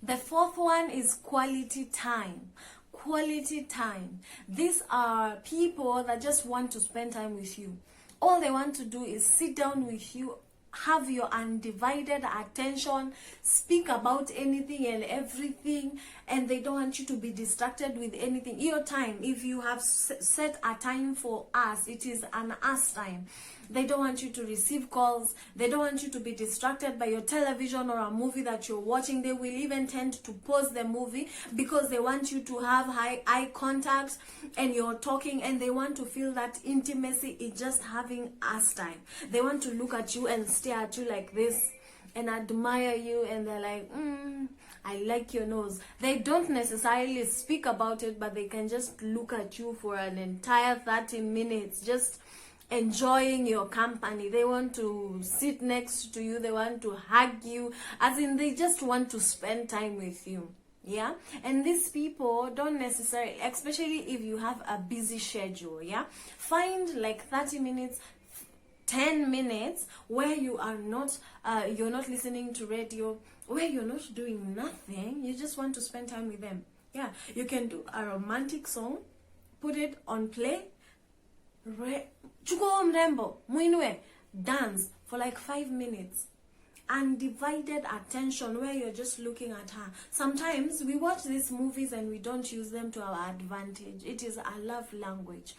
The fourth one is quality time. Quality time. These are people that just want to spend time with you. All they want to do is sit down with you, have your undivided attention, speak about anything and everything, and they don't want you to be distracted with anything. Your time, if you have set a time for us, it is an us time. They don't want you to receive calls. They don't want you to be distracted by your television or a movie that you're watching. They will even tend to pause the movie because they want you to have eye contact and you're talking, and they want to feel that intimacy is just having us time. They want to look at you and stare at you like this and admire you, and they're like, I like your nose. They don't necessarily speak about it, but they can just look at you for an entire 30 minutes, just enjoying your company. They want to sit next to you. They want to hug you. As in, they just want to spend time with you. Yeah, and these people don't necessarily, especially if you have a busy schedule, yeah, find like 30 minutes, 10 minutes where you are not you're not listening to radio, where you're not doing nothing, you just want to spend time with them. Yeah, you can do a romantic song, put it on play, chuko mrembo muinue, dance for like 5 minutes. Undivided attention, where you're just looking at her. Sometimes we watch these movies and we don't use them to our advantage. It is a love language.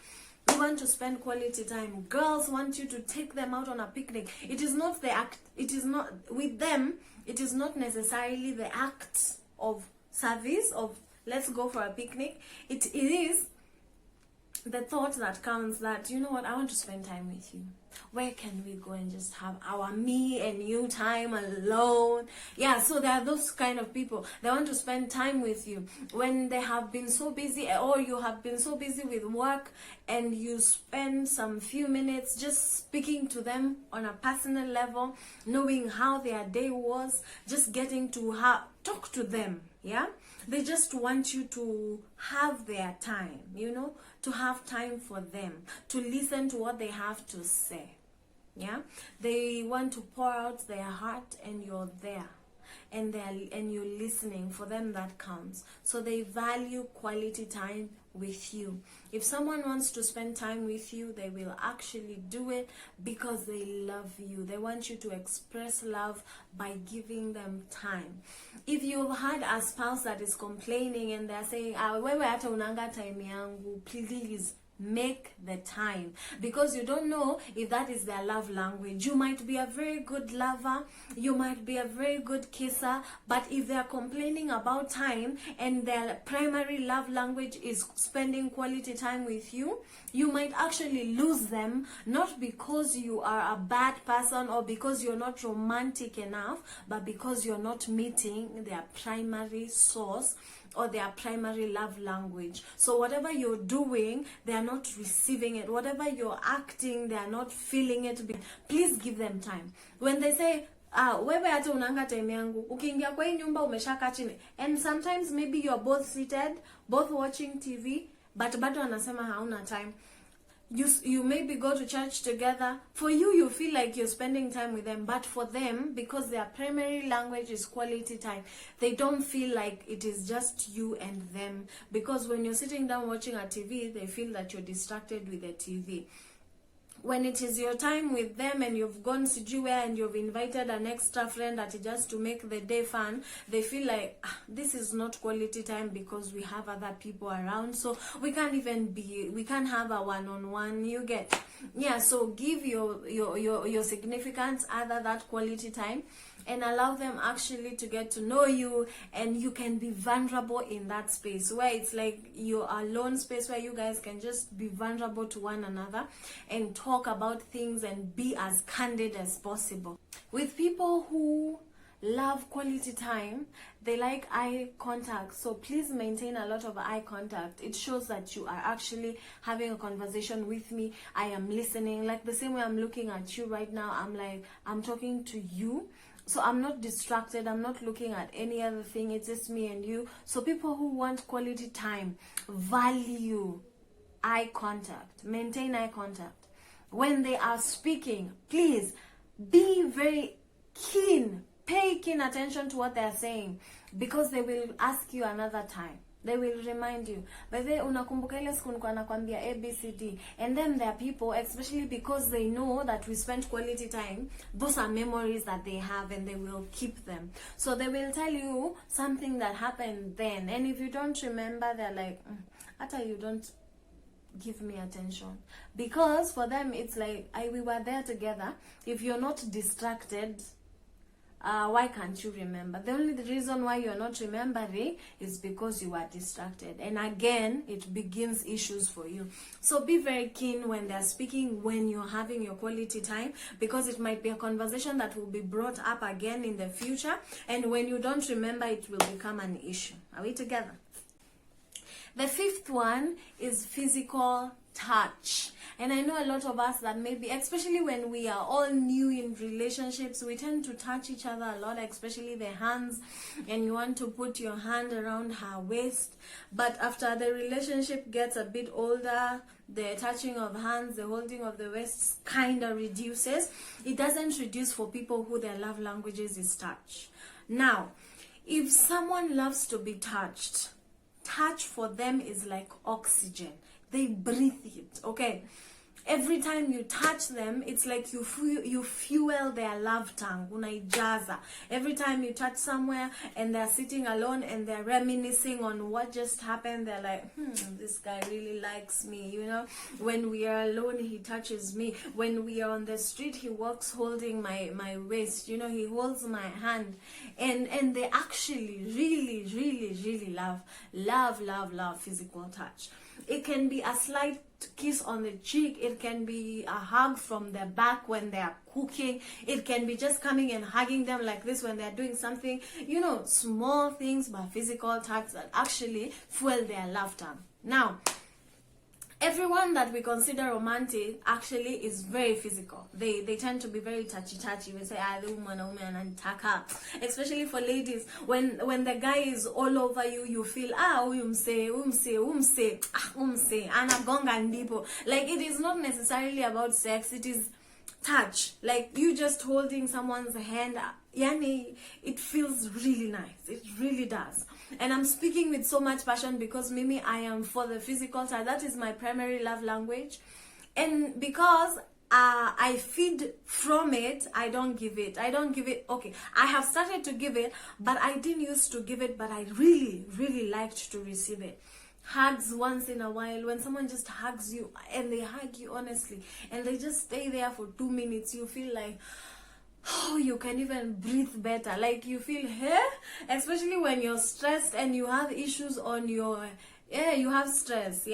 We want to spend quality time. Girls want you to take them out on a picnic. It is not the act, it is not with them, it is not necessarily the act of service of let's go for a picnic. It is the thought that comes that, you know what, I want to spend time with you. Where can we go and just have our me and you time alone? Yeah, so there are those kind of people. They want to spend time with you when they have been so busy, or you have been so busy with work, and you spend some few minutes just speaking to them on a personal level, knowing how their day was, just getting to talk to them. Yeah, they just want you to have their time, you know, to have time for them, to listen to what they have to say. Yeah, they want to pour out their heart, and you're there, and you're listening. For them, that counts. So they value quality time with you. If someone wants to spend time with you, they will actually do it because they love you. They want you to express love by giving them time. If you've had a spouse that is complaining and they're saying, wewe hata unanga time yangu, please make the time, because you don't know if that is their love language. You might be a very good lover, you might be a very good kisser, but if they are complaining about time and their primary love language is spending quality time with you, you might actually lose them, not because you are a bad person or because you're not romantic enough, but because you're not meeting their primary source or their primary love language. So whatever you're doing, they are not receiving it. Whatever you're acting, they are not feeling it. Please give them time. When they say, wewe hata unanga time yangu, ukiingia kwa hii nyumba umeshaka chini, and sometimes maybe you're both seated, both watching TV, but bado anasema hauna time. You maybe go to church together. For you, you feel like you're spending time with them, but for them, because their primary language is quality time, they don't feel like it is just you and them, because when you're sitting down watching a TV, they feel that you're distracted with the TV. When it is your time with them and you've gone somewhere and you've invited an extra friend that just to make the day fun, they feel like this is not quality time because we have other people around, so we can't have a one-on-one, you get. Yeah, so give your significant other that quality time and allow them actually to get to know you, and you can be vulnerable in that space where it's like your alone space where you guys can just be vulnerable to one another and talk about things and be as candid as possible. With people who love quality time, they like eye contact, so please maintain a lot of eye contact. It shows that you are actually having a conversation with me. I am listening, like the same way I'm looking at you right now. I'm talking to you, so I'm not distracted, I'm not looking at any other thing, it's just me and you. So people who want quality time value eye contact, maintain eye contact. When they are speaking, please be very keen, Pay keen attention to what they're saying, because they will ask you another time. They will remind you. But then unakumbuka ile siku nilikuwa nakwambia ABCD. And then there are people, especially because they know that we spent quality time, those are memories that they have and they will keep them. So they will tell you something that happened then. And if you don't remember, they're like, Ata, you don't give me attention. Because for them, it's like, we were there together. If you're not distracted, why can't you remember? The only reason why you're not remembering is because you are distracted. And again, it begins issues for you. So be very keen when they're speaking, when you're having your quality time, because it might be a conversation that will be brought up again in the future. And when you don't remember, it will become an issue. Are we together? The fifth one is physical touch. And I know a lot of us that maybe, especially when we are all new in relationships, we tend to touch each other a lot, especially the hands, and you want to put your hand around her waist. But after the relationship gets a bit older, the touching of hands, the holding of the waist kind of reduces. It doesn't reduce for people who their love languages is touch. Now, if someone loves to be touched, touch for them is like oxygen. They breathe it, okay? Every time you touch them, it's like you fuel their love tank. Unaijaza. Every time you touch somewhere and they're sitting alone and they're reminiscing on what just happened, they're like, this guy really likes me, you know? When we are alone, he touches me. When we are on the street, he walks holding my waist, you know, he holds my hand. And they actually really love physical touch. It can be a slight kiss on the cheek. It can be a hug from the back when they are cooking. It can be just coming and hugging them like this when they're doing something. You know, small things but physical touch that actually fuel their love tank. Now, everyone that we consider romantic actually is very physical. They tend to be very touchy. We say, the woman ananitaka. Especially for ladies, when the guy is all over you, you feel umse anagonga ndipo. Like, it is not necessarily about sex, it is touch. Like, you just holding someone's hand, yani, it feels really nice. It really does. And I'm speaking with so much passion because Mimi, I am for the physical touch. That is my primary love language. And because I feed from it, I don't give it. Okay, I have started to give it, but I didn't used to give it, but I really liked to receive it. Hugs once in a while, when someone just hugs you, and they hug you honestly, and they just stay there for 2 minutes, you feel like, oh, you can even breathe better. Like, you feel, especially when you're stressed and you have issues on your, you have stress,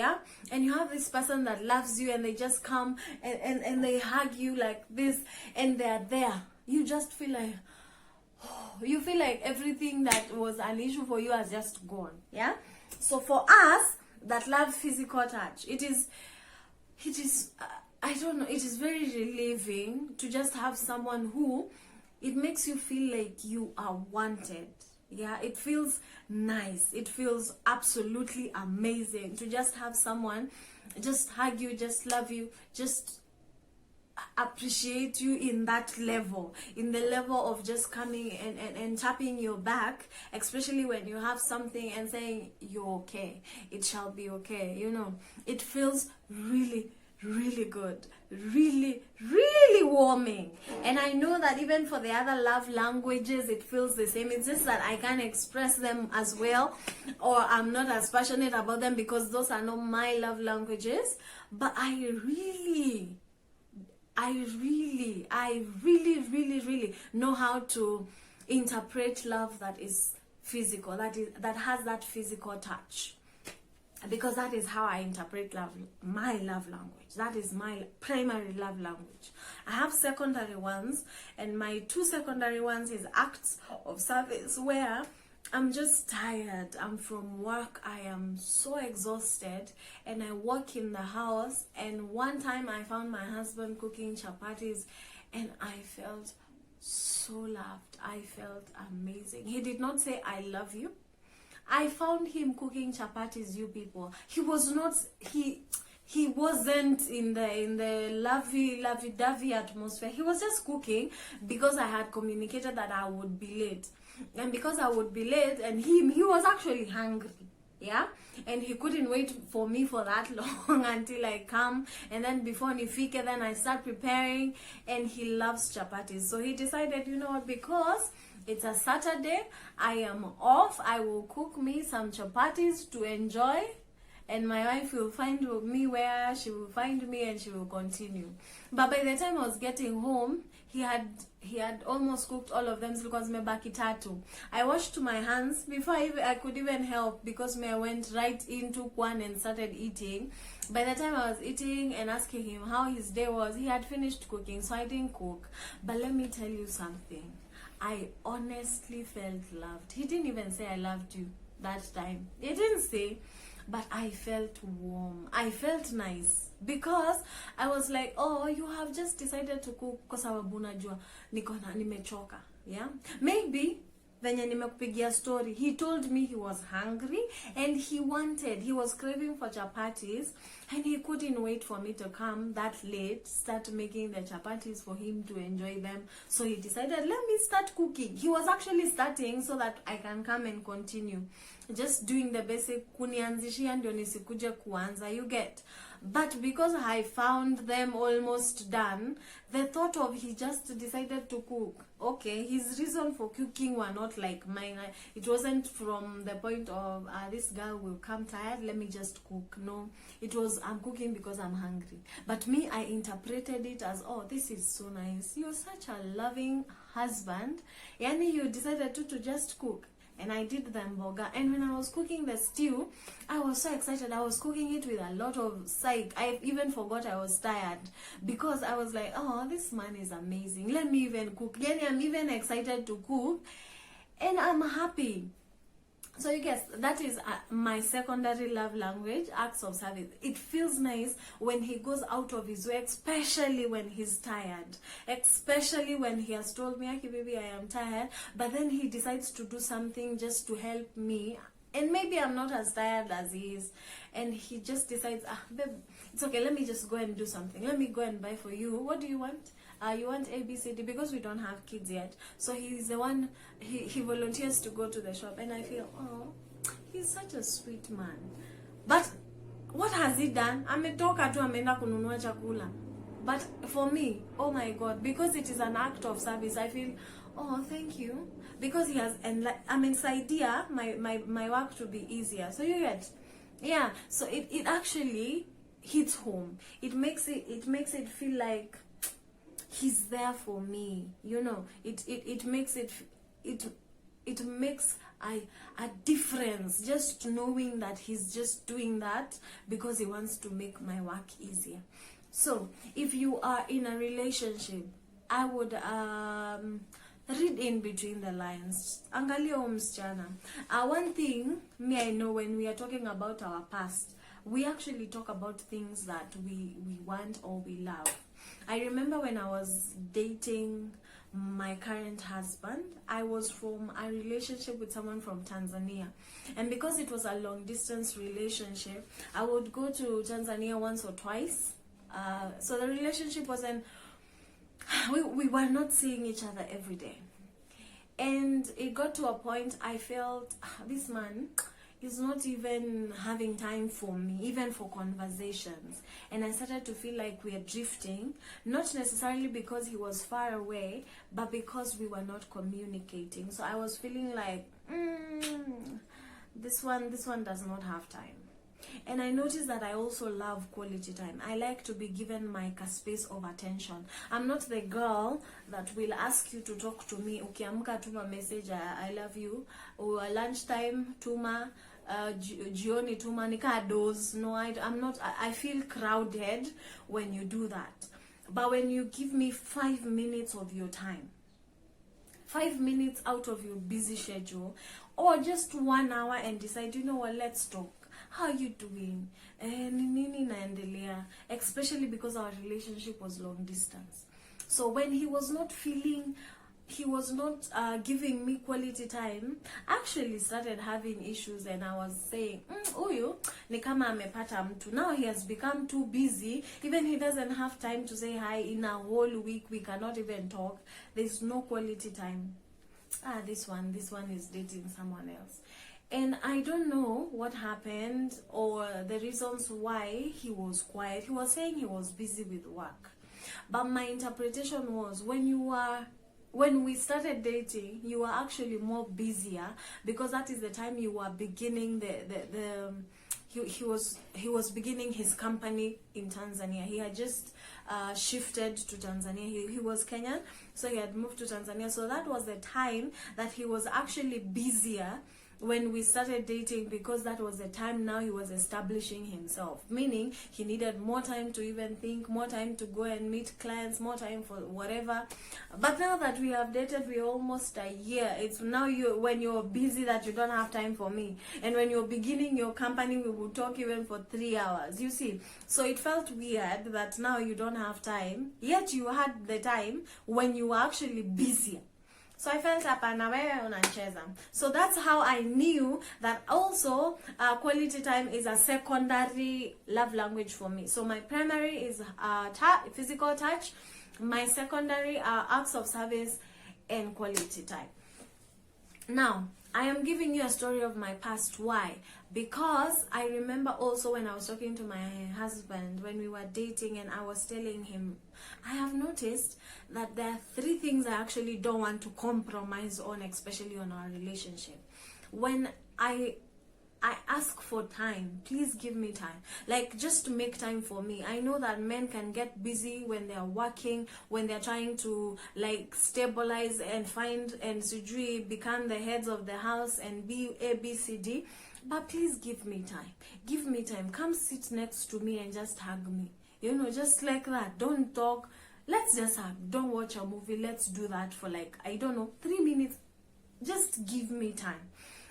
and you have this person that loves you, and they just come and they hug you like this, and they're there. You just feel like, you feel like everything that was an issue for you has just gone. So for us that love physical touch, it is I don't know, it is very relieving to just have someone who, it makes you feel like you are wanted. It feels nice. It feels absolutely amazing to just have someone just hug you, just love you, just appreciate you in that level, in the level of just coming and tapping your back, especially when you have something and saying, you're okay, it shall be okay, you know. It feels really good, really warming. And I know that even for the other love languages, it feels the same. It's just that I can't express them as well, or I'm not as passionate about them because those are not my love languages. But I really know how to interpret love that is physical, that has that physical touch, because that is how I interpret love, my love language. That is my primary love language. I have secondary ones, and my 2 secondary ones is acts of service, where I'm just tired. I'm from work. I am so exhausted, and I walk in the house, and one time I found my husband cooking chapatis, and I felt so loved. I felt amazing. He did not say I love you. I found him cooking chapatis, you people. He was not, he wasn't in the lovey-dovey atmosphere. He was just cooking because I had communicated that I would be late. And because I would be late, and he was actually hungry. Yeah, and he couldn't wait for me for that long until I come, and then before nifike, then I start preparing. And he loves chapatis, so he decided, you know what, because it's a Saturday, I am off, I will cook me some chapatis to enjoy, and my wife will find me where she will find me, and she will continue. But by the time I was getting home, he had almost cooked all of them because mebaki tatu. I washed my hands before I could even help, because I went right into one and started eating. By the time I was eating and asking him how his day was, he had finished cooking, so I didn't cook. But let me tell you something. I honestly felt loved. He didn't even say I loved you that time. He didn't say, but I felt warm. I felt nice, because I was like, oh, you have just decided to cook kwa sababu unajua nimechoka. Yeah, maybe venye nimekupigia story, he told me he was hungry and he was craving for chapatis, and he couldn't wait for me to come that late, start making the chapatis for him to enjoy them. So he decided, let me start cooking. He was actually starting so that I can come and continue, just doing the basic kunianzishia ndio nisikuje kuanza, you get. But because I found them almost done, the thought of he just decided to cook. Okay, his reason for cooking were not like mine. It wasn't from the point of this girl will come tired, let me just cook. No, it was I'm cooking because I'm hungry. But me, I interpreted it as, oh, this is so nice. You're such a loving husband. Yani you decided to just cook. And I did the mboga. And when I was cooking the stew, I was so excited. I was cooking it with a lot of psych. I even forgot I was tired, because I was like, oh, this man is amazing. Let me even cook. Yani, I'm even excited to cook. And I'm happy. So you guess, that is my secondary love language, acts of service. It feels nice when he goes out of his way, especially when he's tired. Especially when he has told me, okay, baby, I am tired. But then he decides to do something just to help me. And maybe I'm not as tired as he is. And he just decides, babe, it's okay, let me just go and do something. Let me go and buy for you. What do you want? You want ABCD, because we don't have kids yet. So he's the one, he volunteers to go to the shop, and I feel, oh, he's such a sweet man. But what has he done? Ametoka tu ameenda kununua chakula. But for me, oh my God, because it is an act of service, I feel, oh, thank you. Because he has, and I mean, idea my work to be easier. So you get, yeah. So it actually hits home. It makes it feel like he's there for me, you know. It makes a difference, just knowing that he's just doing that because he wants to make my work easier. So if you are in a relationship, I would read in between the lines. Angalia msichana. One thing I know, when we are talking about our past, we actually talk about things that we want or we love. I remember when I was dating my current husband, I was from a relationship with someone from Tanzania. And because it was a long distance relationship, I would go to Tanzania once or twice. So the relationship wasn't, we were not seeing each other every day. And it got to a point I felt, this man is not even having time for me, even for conversations. And I started to feel like we are drifting, not necessarily because he was far away, but because we were not communicating. So I was feeling like, this one does not have time. And I noticed that I also love quality time. I like to be given my space of attention. I'm not the girl that will ask you to talk to me. Ukiamka tuma message, I love you. Or lunchtime tuma, jioni tuma, nika doze. No, I'm not. I feel crowded when you do that. But when you give me 5 minutes of your time, 5 minutes out of your busy schedule, or just 1 hour, and decide, you know what, let's talk. How are you doing? Nini naendelea? Especially because our relationship was long distance. So when he was not feeling he was not giving me quality time. I actually started having issues, and I was saying, huyu ni kama amepata mtu. Now he has become too busy. Even he doesn't have time to say hi. In a whole week, we cannot even talk. There's no quality time. This one is dating someone else. And I don't know what happened or the reasons why he was quiet. He was saying he was busy with work. But my interpretation was, when we started dating, you were actually more busier, because that is the time you were beginning he was beginning his company in Tanzania. He had just shifted to Tanzania. He was Kenyan, so he had moved to Tanzania. So that was the time that he was actually busier when we started dating, because that was the time now he was establishing himself, meaning he needed more time to even think, more time to go and meet clients, more time for whatever. But now that we have dated, we're almost a year, it's now when you're busy that you don't have time for me, and when you're beginning your company, we will talk even for 3 hours, you see. So it felt weird that now you don't have time, yet you had the time when you were actually busier. So I felt hapana wewe unacheza. So that's how I knew that also quality time is a secondary love language for me. So my primary is physical touch. My secondary are acts of service and quality time. Now, I am giving you a story of my past. Why? Because I remember also when I was talking to my husband, when we were dating, and I was telling him, I have noticed that there are 3 things I actually don't want to compromise on, especially on our relationship. When I ask for time, please give me time. Like, just to make time for me. I know that men can get busy when they are working, when they're trying to like stabilize and find and become the heads of the house and be A, B, C, D. But please give me time. Give me time. Come sit next to me and just hug me. You know, just like that. Don't talk. Let's just hug. Don't watch a movie. Let's do that for like, I don't know, 3 minutes. Just give me time.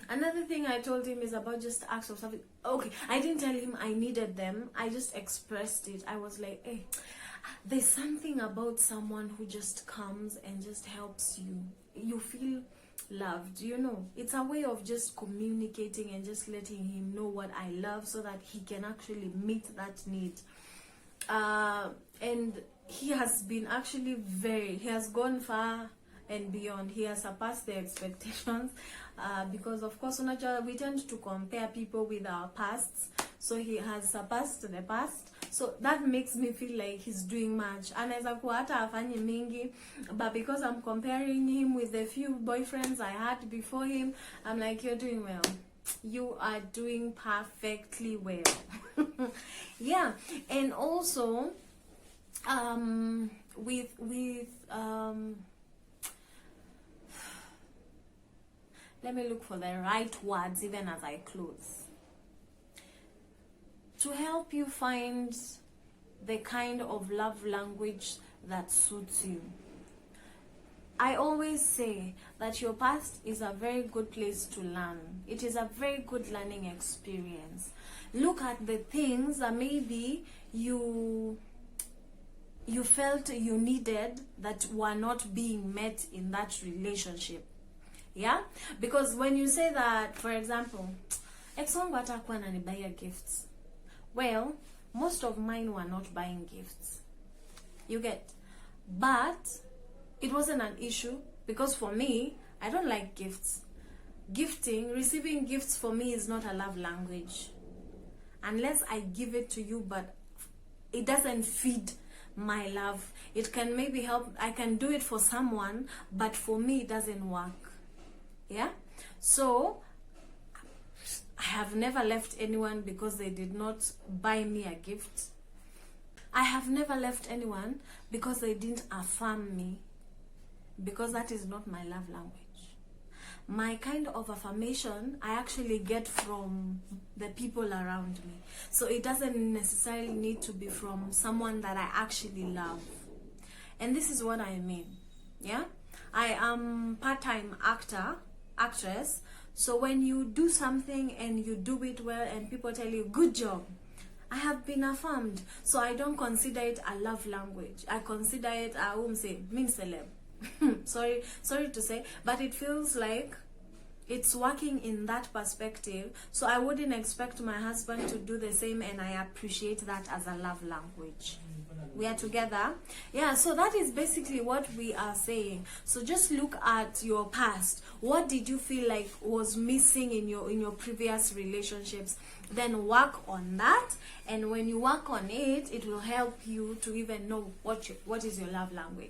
Another thing I told him is about just acts of service. Okay, I didn't tell him I needed them. I just expressed it. I was like, hey, there's something about someone who just comes and just helps you. You feel loved, you know. It's a way of just communicating and just letting him know what I love, so that he can actually meet that need. And he has been actually he has gone far and beyond. He has surpassed the expectations, because of course we tend to compare people with our pasts. So he has surpassed the past, so that makes me feel like he's doing much. Anaweza kuwa hata afanye mingi, but because I'm comparing him with the few boyfriends I had before him, I'm like, you're doing well. You are doing perfectly well. Yeah. And also let me look for the right words even as I close. To help you find the kind of love language that suits you. I always say that your past is a very good place to learn. It is a very good learning experience. Look at the things that maybe you felt you needed that were not being met in that relationship. Yeah? Because when you say that, for example, ex wangu atakuwa ananibuyia gifts. Well, most of mine were not buying gifts. You get? But it wasn't an issue, because for me, I don't like gifts. Receiving gifts for me is not a love language. Unless I give it to you, but it doesn't feed my love. It can maybe help. I can do it for someone, but for me, it doesn't work. Yeah? So I have never left anyone because they did not buy me a gift. I have never left anyone because they didn't affirm me, because that is not my love language. My kind of affirmation I actually get from the people around me. So it doesn't necessarily need to be from someone that I actually love. And this is what I mean. Yeah? I am part-time actress. So when you do something and you do it well and people tell you, good job, I have been affirmed. So I don't consider it a love language. I consider it a mean celeb. sorry to say, but it feels like it's working in that perspective. So I wouldn't expect my husband to do the same, and I appreciate that as a love language. We are together. Yeah, so that is basically what we are saying. So just look at your past. What did you feel like was missing in your previous relationships? Then work on that, and when you work on it, it will help you to even know what is your love language.